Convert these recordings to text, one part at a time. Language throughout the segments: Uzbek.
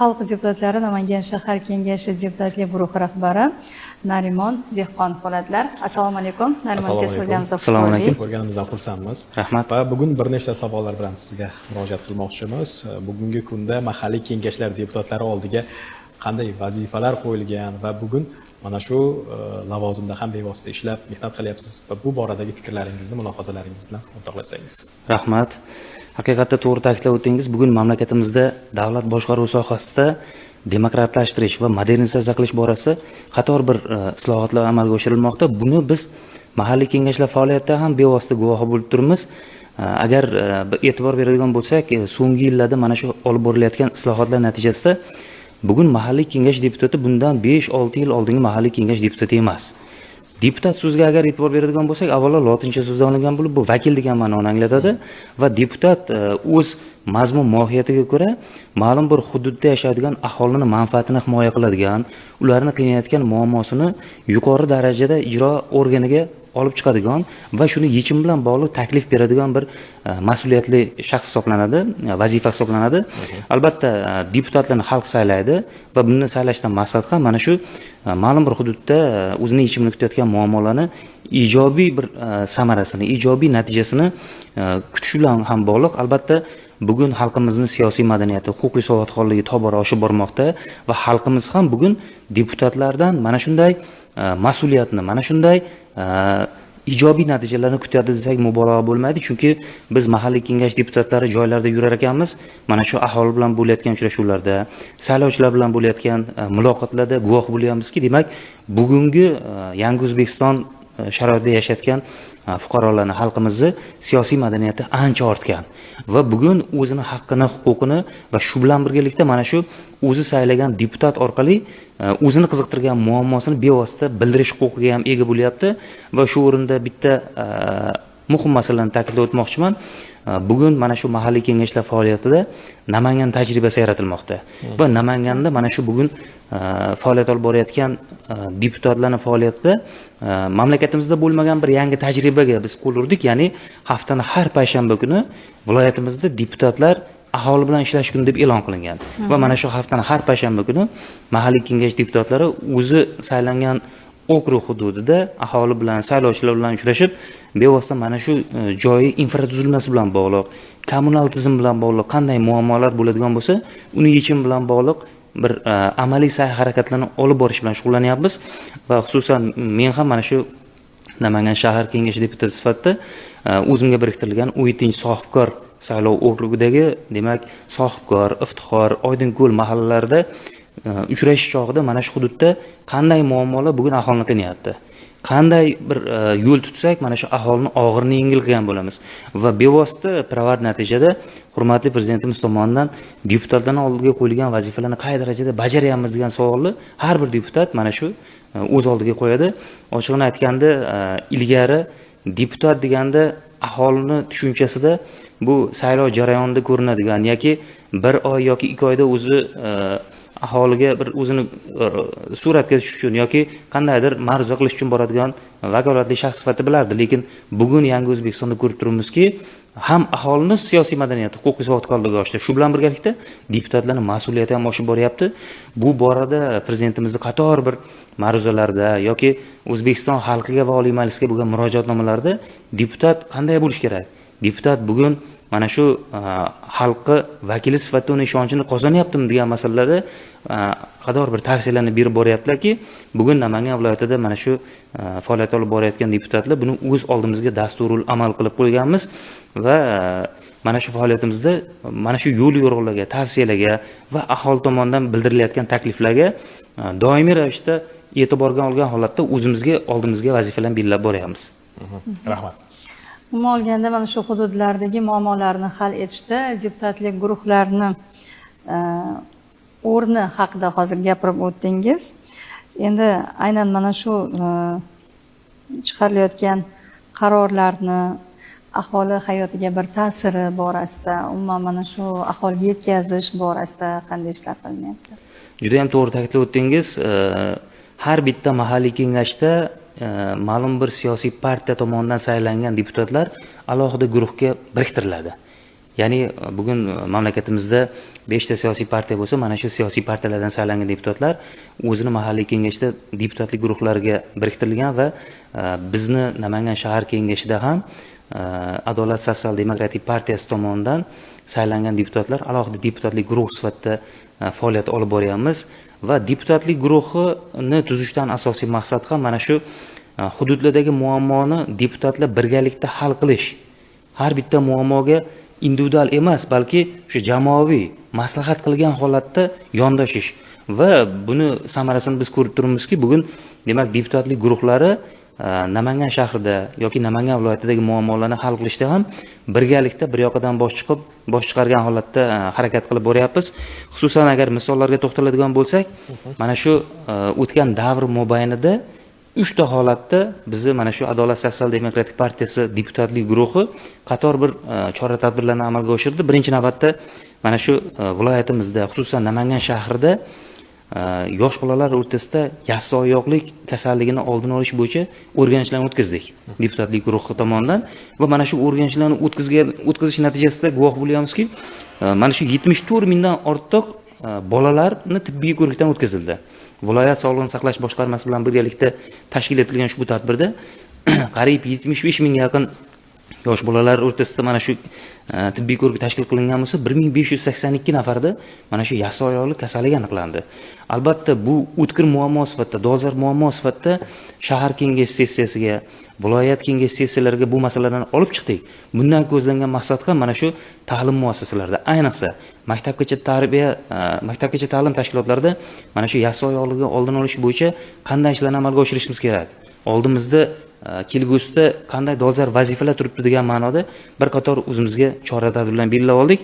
Xalq deputatlari Namangan shahar kengashi deputatlik guruhi rahbari Narimon Dehqon Po'latlar. Assalomu alaykum. Narimon aka, sizlarga Assalomu alaykum. Ko'rganimizdan xursandmiz. Rahmat. Va bugun bir nechta savollar bilan sizga murojaat qilmoqchimiz. Bugungi kunda mahalliy kengashlar deputatlari oldiga qanday vazifalar qo'yilgan va bugun mana shu lavozimda ham bevosita ishlab mehnat qilyapsiz va bu boradagi fikrlaringizni, mulohazalaringiz bilan o'rtoqlashsangiz. Rahmat. Haqiqatda to'g'ri ta'kidlab o'tdingiz. Bugun mamlakatimizda davlat boshqaruvi sohasida demokratlashtirish va modernizatsiya qilish borasida qator bir islohotlar amalga oshirilmoqda. Buni biz mahalliy kengashlar faoliyatida ham bevosita guvohi bo'lib turibmiz. Agar e'tibor beradigan bo'lsak, so'nggi yillarda mana shu olib borilayotgan islohotlar natijasida bugun mahalliy kengash deputati bundan 5-6 yil oldingi mahalliy kengash deputati emas. Deputat so'ziga agar e'tibor beradigan bo'lsak, avvalo lotincha so'zdan olingan bo'lib, bu vakil degan ma'noni anglatadi va deputat o'z mazmun mohiyatiga ko'ra ma'lum bir hududda yashaydigan aholini manfaatini himoya qiladigan, ularni qiynayotgan muammosini yuqori darajada ijro organiga olib chiqadigan va shuni yechim bilan bog'liq taklif beradigan bir mas'uliyatli shaxs hisoblanadi, vazifa hisoblanadi. Albatta deputatlarni xalq saylaydi va buni saylashdan maqsad ham mana shu ma'lum bir hududda o'zini yechimini kutayotgan muammolarni ijobiy bir samarasini, ijobiy natijasini kutish bilan ham bog'liq. Albatta bugun xalqimizning siyosiy madaniyati, huquqiy savodxonligi tobora oshib bormoqda va xalqimiz ham bugun deputatlardan mana shunday mas'uliyatni, mana shunday ijobiy natijalarni kutadi desak mubolag'a bo'lmaydi, chunki biz mahalliy kengash deputatlari joylarda yurar ekanmiz. Mana shu aholi bilan bo'layotgan uchrashuvlarda, saylovchilar bilan bo'layotgan muloqotlarda guvoh bo'lyapmizki, demak, bugungi yangi O'zbekiston sharoitida yashayotgan fuqarolarning, xalqimizni siyosiy madaniyati ancha ortgan va bugun o'zini haqqini, huquqini va shu bilan birgalikda mana shu o'zi saylagan deputat orqali o'zini qiziqtirgan muammosini bevosita bildirish huquqiga ham ega bo'lyapti va shu o'rinda bitta muhim masalani ta'kidlab o'tmoqchiman. Bugun mana shu mahalliy kengashlar faoliyatida Namangan tajribasi yaratilmoqda va Namanganda mana shu bugun faoliyat olib borayotgan deputatlarning faoliyatida mamlakatimizda bo'lmagan bir yangi tajribaga biz qo'l urdik. Ya'ni haftaning har payshanba kuni viloyatimizda deputatlar aholi bilan ishlash kuni deb e'lon qilingan va mana shu haftaning har payshanba kuni mahalliy kengash deputatlari o'zi saylangan okrug hududida aholi bilan, saylovchilar bilan uchrashib, bevosita mana shu joyi infratuzilmasi bilan bog'liq, kommunal tizim bilan bog'liq qanday muammolar bo'ladigan bo'lsa, uni yechim bilan bog'liq bir amaliy sa'y-harakatlarni olib borish bilan shug'ullanyapmiz va xususan men ham mana shu Namangan shahar kengashi deputati sifatida o'zimga biriktirilgan 17-sohibkor saylov okrugidagi, demak, Sohibkor, Iftixor, Oydinko'l mahallalarida uchrashish chog'ida mana shu hududda qanday muammolar bugun aholini qiynayapti, qanday bir yo'l tutsak mana shu aholini og'irini yengil qilgan bo'lamiz va bevosita pirovard natijada hurmatli prezidentimiz tomonidan deputatlarning oldiga qo'yilgan vazifalarni qay darajada bajaryapmiz degan savolni har bir deputat mana shu o'z oldiga qo'yadi. Ochiqni aytganda, ilgari deputat deganda aholini tushunchasida bu saylov jarayonida ko'rinadigan yoki bir oy yoki 2 oyda o'zi aholiga bir o'zini suratga tushish uchun yoki qandaydir ma'ruza qilish uchun boradigan vakolatli shaxs sifatida bilardi. Lekin bugun yangi O'zbekistonda ko'rib turibmizki, ham aholini siyosiy madaniyati, huquqiy savodxonligi oshdi. Shu bilan birgalikda deputatlarning mas'uliyati ham oshib boryapti. Bu borada prezidentimizning qator bir ma'ruzalarda yoki O'zbekiston xalqiga va Oliy Majlisga bo'lgan murojaatnomalarda deputat qanday bo'lish kerak? Deputat bugun mana shu xalqi vakili sifatida uni ishonchini qozonyaptimi degan masalalarda qator bir tavsiyalarni berib boryaptilarki, bugun Namangan viloyatida mana shu faoliyat olib borayotgan deputatlar buni o'z oldimizga dasturul amal qilib qo'yganmiz va mana shu faoliyatimizda mana shu yo'l yo'riqlarga, tavsiyalarga va aholi tomonidan bildirilayotgan takliflarga doimiy ravishda e'tiborga olgan holatda o'zimizga oldimizga vazifalarni belgilab boryapmiz. Rahmat. Umuman olganda mana shu hududlardagi muammolarni hal etishda deputatlik guruhlarini o'rni haqida hozir gapirib o'tdingiz. Endi aynan mana shu chiqarilayotgan qarorlarni aholi hayotiga bir ta'siri borasida, umuman mana shu aholiga yetkazish borasida qanday ishlar qilinyapti? Juda ham to'g'ri ta'kidlab o'tdingiz. Har bitta mahalliy kengashda ma'lum bir siyosiy partiya tomonidan saylangan deputatlar alohida guruhga biriktiriladi. Ya'ni bugun mamlakatimizda 5 ta siyosiy partiya bo'lsa, mana shu siyosiy partiyalardan saylangan deputatlar o'zini mahalliy kengashda deputatlik guruhlariga biriktirilgan va bizni Namangan shahar kengashida ham Adolat sotsial demokratik partiyasi tomonidan saylangan deputatlar alohida deputatlik guruh sifatida faoliyat olib boryapmiz va deputatlik guruhini tuzishdan asosiy maqsad ham mana shu hududlardagi muammoni deputatlar birgalikda hal qilish. Har bitta muammoga individual emas, balki o'sha jamoaviy maslahat qilgan holatda yondashish va buni samarasini biz ko'rib turibmizki, bugun demak deputatlik guruhlari Namangan shahrida yoki Namangan viloyatidagi muammolarni hal qilishda ham birgalikda bir yoqadan bosh chiqargan holatda harakat qilib boryapmiz. Xususan agar misollarga to'xtaladigan bo'lsak, mana shu o'tgan davr mobaynida 3 ta holatda bizni mana shu Adolat sotsial demokratik partiyasi deputatlik guruhi qator bir chora-tadbirlarni amalga oshirdi. Birinchi navbatda mana shu viloyatimizda, xususan Namangan shahrida yosh bolalar o'rtasida yassi oyoqlik kasalligini oldini olish bo'yicha o'rganishlarni o'tkazdik deputatlik guruhi tomonidan va mana shu o'rganishlarni o'tkazish natijasida guvoh bo'lyapmizki, mana shu 74 mingdan ortiq bolalarni tibbiy ko'rikdan o'tkazildi. Viloyat sog'liqni saqlash boshqarmasi bilan birgalikda tashkil etilgan ushbu tadbirda qariyb 75 mingga yaqin yosh bolalar o'rtasida mana shu tibbiy ko'rik tashkil qilingan bo'lsa, 1582 nafarda mana shu yassi oyoqlik kasalligi aniqlandi. Albatta bu o'tkir muammo sifatida, dolzarb muammo sifatida shahar kengash sessiyasiga, viloyat kengash sessiyalariga bu masalalarni olib chiqdik. Bundan ko'zlangan maqsad ham mana shu ta'lim muassasalarida, ayniqsa maktabgacha ta'lim tashkilotlarida mana shu yassi oyoqlikni oldini olish bo'yicha qanday ishlarni amalga oshirishimiz kerak. Oldimizda kelgusida qanday dolzarb vazifalar turibdi degan ma'noda bir qator o'zimizga chora-tadbirlarni belgilab oldik.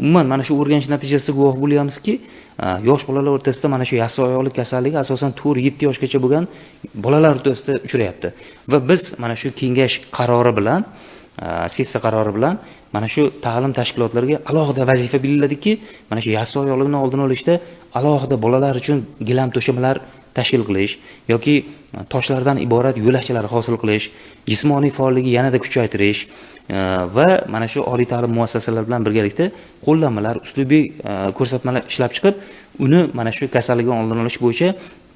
Umuman mana shu o'rganish natijasida guvoh bo'lyapmizki, yosh bolalar o'rtasida mana shu yassi oyoqlik kasalligi asosan 4-7 yoshgacha bo'lgan bolalar o'rtasida uchrayapti. Va biz mana shu kengash qarori bilan, sessiya qarori bilan mana shu ta'lim tashkilotlariga alohida vazifa belgiladikki, mana shu yassi oyoqlikni oldini olishda alohida bolalar uchun gilam to'shamalar tashkil qilish yoki toshlardan iborat yo'lakchalar hosil qilish, jismoniy faolligi yanada kuchaytirish va mana shu oliy ta'lim muassasalari bilan birgalikda qo'llanmalar, uslubiy ko'rsatmalar ishlab chiqib, uni mana shu kasallikni oldini olish bo'yicha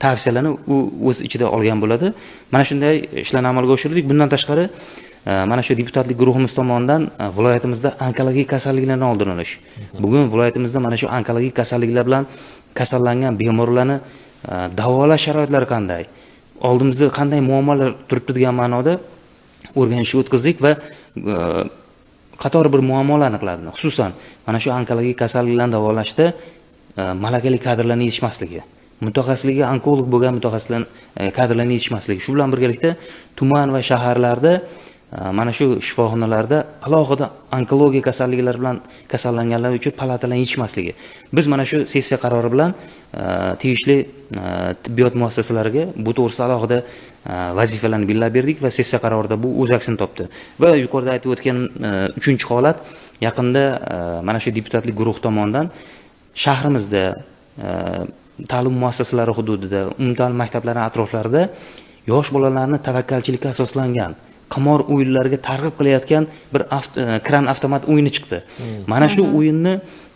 tavsiyalarni u o'z ichida olgan bo'ladi. Mana shunday ishlarni amalga oshirdik. Bundan tashqari mana shu deputatlik guruhimiz tomonidan viloyatimizda onkologik kasalliklarni oldini olish. Bugun viloyatimizda mana shu onkologik kasalliklar bilan kasallangan bemorlarni davolash sharoitlari qanday, oldimizda qanday muammolar turibdi degan ma'noda o'rganishni o'tkazdik va qator bir muammolar aniqlandi. Xususan mana shu onkologik kasalliklarni davolashda malakali kadrlarning yetishmasligi, mutaxassisligi onkolog bo'lgan mutaxassislar kadrlarning yetishmasligi, shu bilan birgalikda tuman va shaharlarda mana shu shifoxonalarda alohida onkologiya kasalliklari bilan kasallanganlar uchun palatalar yetishmasligi. Biz mana shu sessiya qarori bilan tegishli tibbiyot muassasalariga bu to'g'risida alohida vazifalarni belgilab berdik va sessiya qarorida bu o'z aksini topdi. Va yuqorida aytib o'tgan 3-holat yaqinda mana shu deputatlik guruh tomonidan shahrimizda ta'lim muassasalari hududida, umumta'lim maktablari atroflarida yosh bolalarni tavakkalchilikka asoslangan qimor o'yinlariga targ'ib qilayotgan bir kran avtomat o'yini chiqdi. Mana shu o'yinni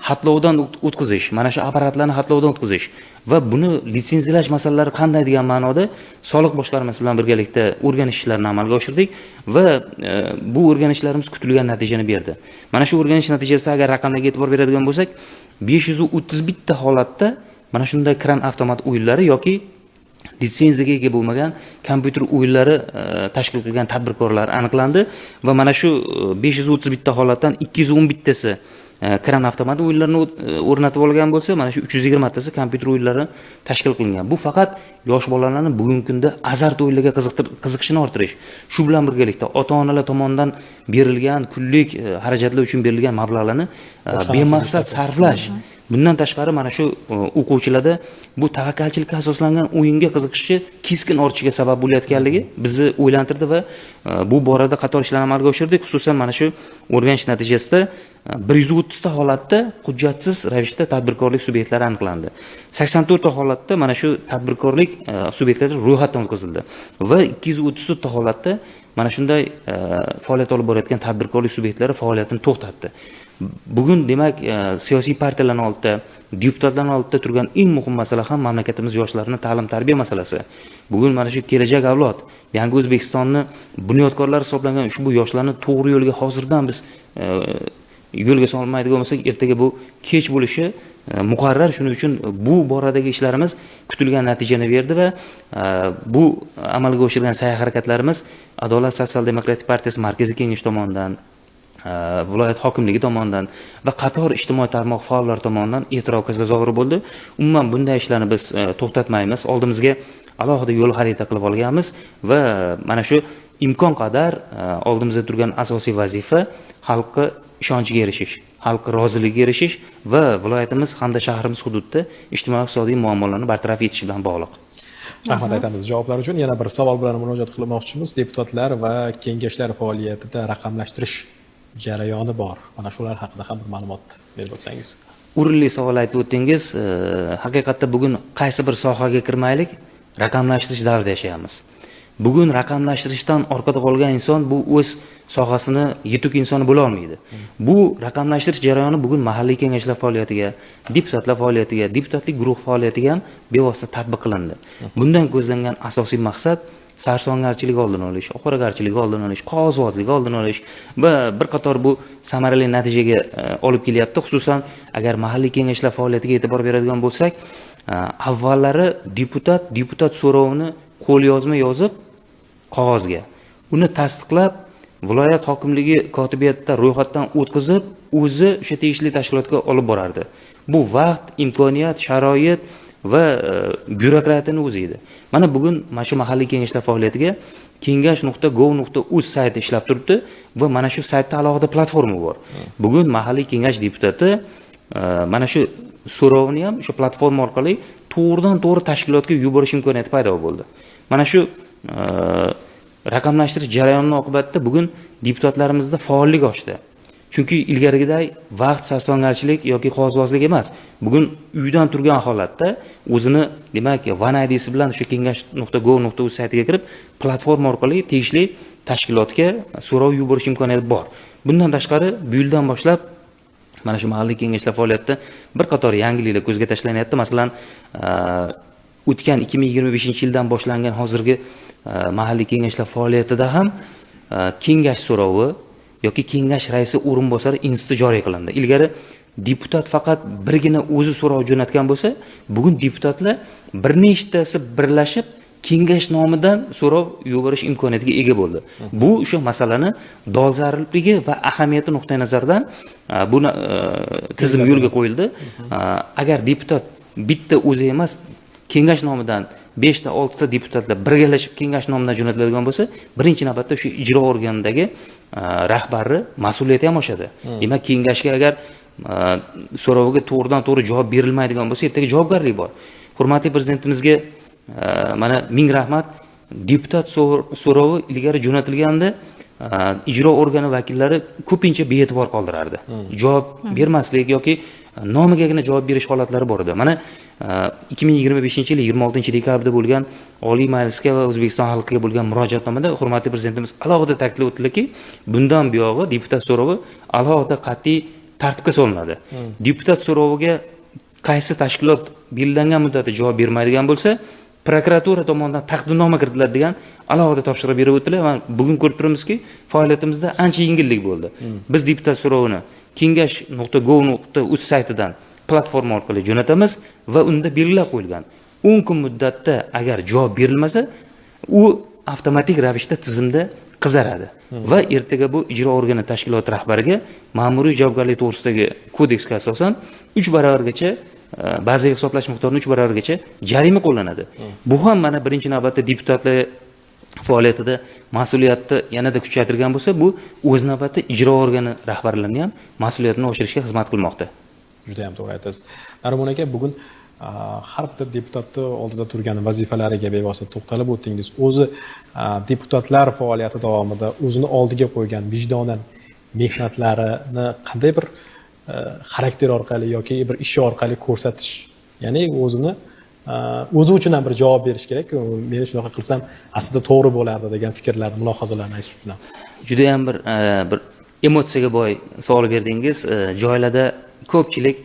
xatlovdan o'tkazish, mana shu apparatlarni xatlovdan o'tkazish va buni litsenziyalash masalalari qanday degan ma'noda soliq boshqarmasi bilan birgalikda o'rganish ishlarini amalga oshirdik va bu o'rganishlarimiz kutilgan natijani berdi. Mana shu o'rganish natijasida agar raqamlarga e'tibor beradigan bo'lsak, 531 ta holatda mana shunday kran avtomat o'yinlari yoki litsenziyaga ega bo'lmagan kompyuter o'yinlari tashkil qilgan tadbirkorlar aniqlandi va mana shu 531 ta holatdan 211 tasi kran avtomat o'yinlarini o'rnatib olgan bo'lsa, mana shu 320 tasi kompyuter o'yinlari tashkil qilingan. Bu faqat yosh bolalarni bugungi kunda azart o'yinlarga qiziqishini orttirish. Shu bilan birgalikda ota-onalar tomonidan berilgan kunlik xarajatlar uchun berilgan mablag'larni bemaqsad sarflash. Bundan tashqari mana shu o'quvchilarda bu tavakkalchilikka asoslangan o'yinga qiziqishi keskin ortishiga sabab bo'layotganligi bizni o'ylantirdi va bu borada qator ishlarni amalga oshirdik. Xususan mana shu o'rganish natijasida 130 ta holatda hujjatsiz ravishda tadbirkorlik subyektlari aniqlandi. 84 ta holatda mana shu tadbirkorlik subyektlari ro'yxatdan o'tkazildi va 234 ta holatda mana shunday faoliyat olib borayotgan tadbirkorlik subyektlari faoliyatini to'xtatdi. bugun demak siyosiy partiyalarning oldida, deputatlarning oldida turgan eng muhim masala ham mamlakatimiz yoshlarini ta'lim tarbiya masalasi. Bugun mana shu kelajak avlod, yangi O'zbekistonni bunyodkorlari hisoblangan ushbu yoshlarni to'g'ri yo'lga hozirdan biz yo'lga solmaydigan bo'lsak, ertaga bu kech bo'lishi muqarrar. Shuning uchun bu boradagi ishlarimiz kutilgan natijani berdi va bu amalga oshirilgan sa'y-harakatlarimiz Adolat sotsial-demokratik partiyasi markaziy kengash tomonidan, viloyat hokimligi tomonidan va qator ijtimoiy tarmoq faollari tomonidan e'tirofga sazovor bo'ldi. Umuman bunday ishlarni biz to'xtatmaymiz. Oldimizga alohida yo'l xarita qilib olganmiz va mana shu imkon qadar oldimizda turgan asosiy vazifa xalqqa ishonchiga erishish, xalq roziligiga erishish va viloyatimiz hamda shahrimiz hududida ijtimoiy-iqtisodiy muammolarni bartaraf etish bilan bog'liq. Rahmat aytamiz javoblar uchun. Yana bir savol bilan murojaat qilmoqchimiz. Deputatlar va kengashlar faoliyatida raqamlashtirish jarayoni bor. Mana shular haqida ham bir ma'lumot berib o'tsangiz. O'rinli savol aytib o'tdingiz. Haqiqatda bugun qaysi bir sohaga kirmaylik, raqamlashtirish davrida yashayapmiz. Bugun raqamlashtirishdan orqada qolgan inson bu o'z sohasini yetuk insoni bo'la olmaydi. Bu raqamlashtirish jarayoni bugun mahalliy kengashlar faoliyatiga, deputatlar faoliyatiga, deputatlik guruh faoliyatiga ham bevosita tatbiq qilindi. Bundan ko'zlangan asosiy maqsad sarsongarchilik oldini olish, oqoragarchilik oldini olish, qog'ozbozlik oldini olish va bir qator bu samarali natijaga olib kelyapti. Xususan, agar mahalliy kengashlar faoliyatiga e'tibor beradigan bo'lsak, avvallari deputat so'rovini qo'lyozma yozib qog'ozga, uni tasdiqlab viloyat hokimligi kotibiyatida ro'yxatdan o'tkazib, o'zi o'sha tegishli tashkilotga olib borardi. Bu vaqt, imkoniyat, sharoit va byurokratiyani o'zi edi. Mana bugun mana shu mahalliy kengashlar faoliyatiga kengash.gov.uz sayti ishlab turibdi va mana shu saytda alohida platforma bor. Bugun mahalliy kengash deputati mana shu so'rovini ham shu platforma orqali to'g'ridan-to'g'ri tashkilotga yuborish imkoniyati paydo bo'ldi. Mana shu raqamlashtirish jarayonining oqibatida bugun deputatlarimizda faollik oshdi. Chunki ilgarigiday vaqt sarsongarchilik yoki qog'ozbozlik emas. Bugun uydan turgan holatda o'zini, demak, One ID'si bilan shu kengash.gov.uz saytiga kirib, platforma orqali tegishli tashkilotga so'rov yuborish imkoniyati bor. Bundan tashqari, bu yildan boshlab mana shu mahalliy kengashlar faoliyatida bir qator yangiliklar ko'zga tashlanyapti. Masalan, o'tgan 2025-yildan boshlangan hozirgi mahalliy kengashlar faoliyatida ham kengash so'rovi yoki kengash raisi o'rinbosari instituti joriy qilindi. Ilgari deputat faqat birgina o'zi so'rov jo'natgan bo'lsa, bugun deputatlar bir nechtasi birlashib kengash nomidan so'rov yuborish imkoniyatiga ega bo'ldi. Bu o'sha masalani dolzarbligi va ahamiyati nuqtai nazaridan bu tizim yo'lga qo'yildi. Agar deputat bitta o'zi emas, kengash nomidan 5 ta 6 ta deputatlar birgalashib kengash nomidan jo'natiladigan bo'lsa, birinchi navbatda o'sha ijro organidagi rahbari mas'uliyati ham oshadi. Demak, kengashga agar so'roviga to'g'ridan-to'g'ri javob berilmaydigan bo'lsa, ertaga javobgarlik bor. Hurmatli prezidentimizga mana ming rahmat. Deputat so'rovi ilgari jo'natilganda ijro organi vakillari ko'pincha bee'tibor qoldirardi. Javob bermaslik yoki nomigagina javob berish holatlari bor edi. Mana 2025-yil 26-dekabrda bo'lgan Oliy Majlisga va O'zbekiston xalqiga bo'lgan murojaatnomada hurmatli prezidentimiz alohida ta'kidlab o'tdilarki, bundan buyog'i deputat so'rovi alohida qat'iy tartibga solinadi. Deputat so'roviga qaysi tashkilot belgilangan muddatda javob bermaydigan bo'lsa, prokuratura tomonidan taqdimnoma kiritiladi degan alohida topshiriq berib o'tdilar va bugun ko'rib turamizki, faoliyatimizda ancha yengillik bo'ldi. Biz deputat so'rovini kengash.gov.uz saytidan platforma orqali jo'natamiz va unda belgilab qo'yilgan 10 kun muddatda agar javob berilmasa, u avtomatik ravishda tizimda qizaradi va ertaga bu ijro organi tashkilot rahbariga ma'muriy javobgarlik to'g'risidagi kodeksga asosan 3 baravargacha bazaviy hisoblash miqdorining 3 baravargacha jarima qo'llanadi. Bu ham mana birinchi navbatda deputatlar faoliyatida mas'uliyatni yanada kuchaytirgan bo'lsa, bu o'z navbatda ijro organi rahbarlarining ham mas'uliyatini oshirishga xizmat qilmoqda. Juda ham to'g'ri aytasiz. Narmon aka, bugun har bitta deputatni oldida turgan vazifalariga bevosita to'xtalib o'tdingiz. O'zi deputatlar faoliyati davomida o'zini oldiga qo'ygan vijdonan mehnatlarini qanday bir xarakter orqali yoki bir ishi orqali ko'rsatish, ya'ni o'zi uchun ham bir javob berish kerak. Men shunaqa qilsam aslida to'g'ri bo'lardi degan fikrlarni, mulohazalarni aytish uchun ham. Juda ham bir emotsiyaga boy savol berdingiz. Joylarda ko'pchilik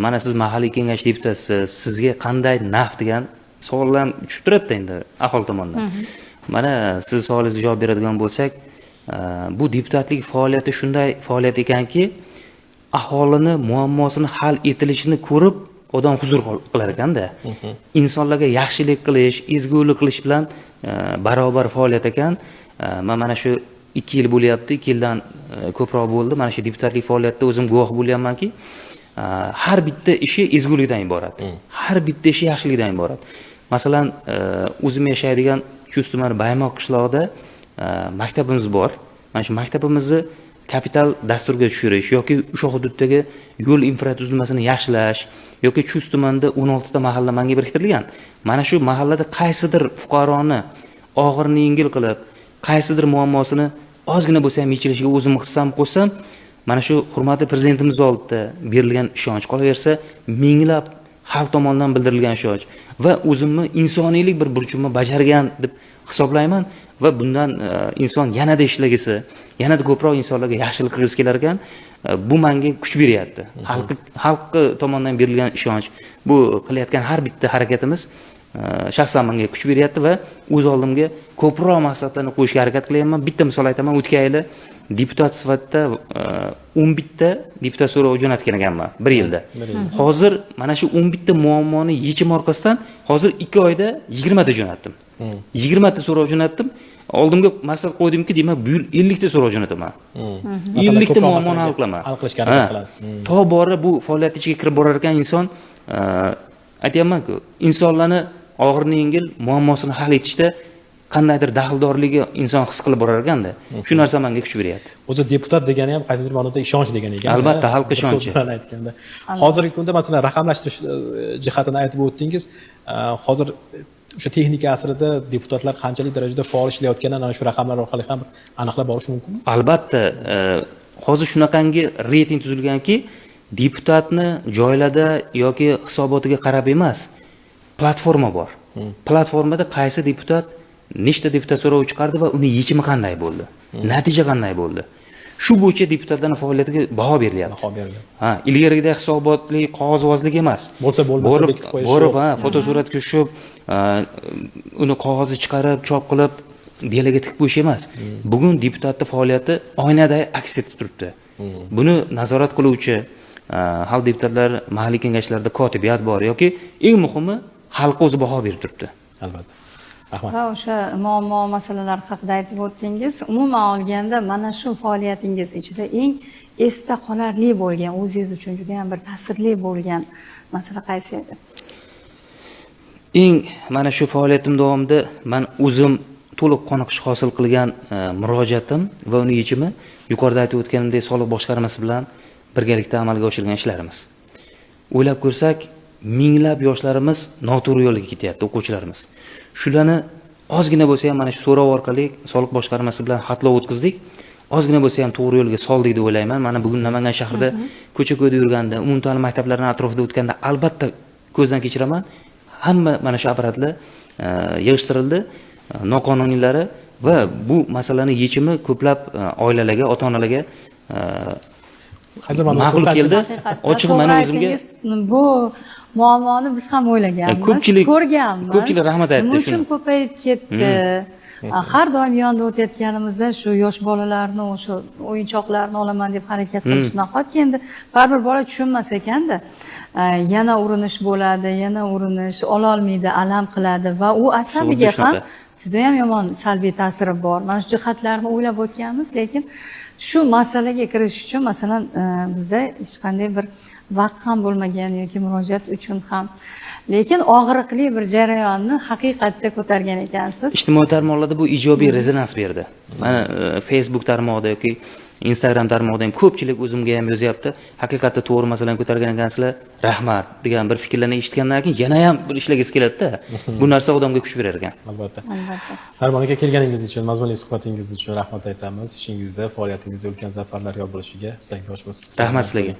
mana siz mahalliy kengash deputatisiz, sizga qanday naf degan savollar ham tushib turadi endi aholi tomonidan. Mana siz savolingizga javob beradigan bo'lsak, bu deputatlik faoliyati shunday faoliyat ekanki, aholini muammosini hal etilishini ko'rib odam huzur qilar ekanda. Insonlarga yaxshilik qilish, ezgulik qilish bilan barobar faoliyat ekan. Men mana shu 2 yil bo'lyapti, 2 yildan ko'proq bo'ldi. Mana shu deputatlik faoliyatida o'zim guvoh bo'lyapmanki, har bitta ishi ezgulikdan iborat. Har bitta ishi yaxshilikdan iborat. Masalan, o'zim yashaydigan Chust tumani Baymoq qishlog'ida maktabimiz bor. Mana shu maktabimizni kapital dasturga tushirish yoki o'sha hududdagi yo'l infratuzilmasini yaxshilash yoki Chust tumanida 16 ta mahalla menga biriktirilgan. Mana shu mahallada qaysidir fuqaroni og'irni yengil qilib, qaysidir muammosini ozgina bo'lsa ham yechilishiga o'zim hissam qo'shsam, mana shu hurmatli prezidentimiz oldida berilgan ishonch, qolaversa minglab xalq tomonidan bildirilgan ishonch va o'zimni insoniylik bir burchimni bajargan deb hisoblayman va bundan inson yanada ishlagisi, yanada ko'proq insonlarga yaxshilik qilgisi kelar ekan, bu menga kuch beryapti. Xalq tomonidan berilgan ishonch, bu qilayotgan har bitta harakatimiz shaxsan menga kuch beryapti va o'z oldimga ko'proq maqsadlarni qo'yishga harakat qilyapman. Bitta misol aytaman, o'tgan yili deputat sifatida 11 ta deputat so'rovi jo'natgan ekanman 1 yilda. Hozir mana shu 11 ta muammoni yechim orqasidan hozir 2 oyda 20 ta jo'natdim. 20 ta so'rov jo'natdim. Oldimga maqsad qo'ydimki, demak, bu yil 50 ta so'rov jo'nataman. 50 ta muammoni hal qilaman. Hal qilishga harakat qilasiz. Tobora bu faoliyat ichiga kirib borar ekan inson, aytayapman-ku, insonlarni og'irni yengil muammosini hal etishda qandaydir daxldorligi inson his qilib borar ekanda, shu narsa menga kuch beryapti. O'zi deputat degani ham qaysidir ma'noda ishonch degani ekan. Albatta, xalq ishonchi. Aytganda, hozirgi kunda masalan raqamlashtirish jihatini aytib o'tdingiz. Hozir o'sha texnika asrida deputatlar qanchalik darajada faol ishlayotganini ana shu raqamlar orqali ham aniqlab borish mumkinmi? Albatta, hozir shunaqangi reyting tuzilganki, deputatni joylarda yoki hisobotiga qarab emas, platforma bor. Platformada qaysi deputat nechta deputat so'rov chiqardi va uni yechimi qanday bo'ldi? Natija qanday bo'ldi? Shu bo'yicha deputatlarning faoliyatiga baho berilyapti. Baho beriladi. Ilgarigidek hisobotli, qog'ozbozlik emas. Bo'lsa bo'lmasa bekitib qo'yish. Borib, fotosurat tushib, uni qog'ozni chiqarib, chop qilib, belaga tikib qo'yish emas. Bugun deputatning faoliyati oynada aks etib turibdi. Buni nazorat qiluvchi xalq deputatlar mahalliy kengashlarda kotibiyat bor yoki eng muhimi xalq o'zi baho berib turibdi. Albatta. Rahmat. Va o'sha muammo masalalar haqida aytib o'tdingiz. Umuman olganda mana shu faoliyatingiz ichida eng esda qolarli bo'lgan, o'zingiz uchun juda ham bir ta'sirli bo'lgan masala qaysi edi? Eng mana shu faoliyatim davomida men o'zim to'liq qoniqish hosil qilgan murojaatim va uni yechimi yuqorida aytib o'tganimdek soliq boshqarmasi bilan birgalikda amalga oshirgan ishlarimiz. O'ylab ko'rsak, minglab yoshlarimiz noto'g'ri yo'lga ketyapti, o'quvchilarimiz. Shularni ozgina bo'lsa ham mana shu so'rov orqali soliq boshqarmasi bilan xatlov o'tkazdik. Ozgina bo'lsa ham to'g'ri yo'lga soldik deb o'ylayman. Mana bugun Namangan shahrida ko'cha-ko'yda yurganda, umumta'lim maktablarining atrofida o'tganda albatta ko'zdan kechiraman. Hamma mana shu apparatlar yig'ishtirildi, noqonuniylari va bu masalaning yechimi ko'plab oilalarga, ota-onalarga ma'qul keldi. Ochiq mana o'zimga bu muammoni biz ham o'ylaganmiz, ko'rganmiz. Ko'pchilik rahmat aytdi. Nima uchun ko'payib ketdi? Har doim yonda o'tayotganimizda shu yosh bolalarni o'sha o'yinchoqlarni olaman deb harakat qilish nahotki endi baribir bola tushunmas ekanda. Yana urinish bo'ladi, yana urinish, ololmaydi, alam qiladi va u asabiga ham juda ham yomon salbiy ta'siri bor. Mana shu jihatlarni o'ylab o'tganmiz, lekin shu masalaga kirish uchun masalan bizda hech qanday bir vaqt ham bo'lmagan yoki murojaat uchun ham, lekin og'riqli bir jarayonni haqiqatda ko'targan ekansiz. Ijtimoiy tarmoqlarda bu ijobiy rezonans berdi. Mana Facebook tarmog'ida yoki Instagram tarmog'ida ham ko'pchilik o'zimga ham yozyapti. Haqiqatda to'g'ri masalani ko'targan ekansizlar, rahmat degan bir fikrlarni eshitgandan keyin yana ham bir ishlagingiz keladi-da. Bu narsa odamga kuch berar ekan. Albatta. Farmon aka, kelganingiz uchun, mazmunli suhbatingiz uchun rahmat aytamiz. Ishingizda, faoliyatingizda ulkan zafarlar yor bo'lishiga istakdosh bo'lsiz. Rahmat sizlarga.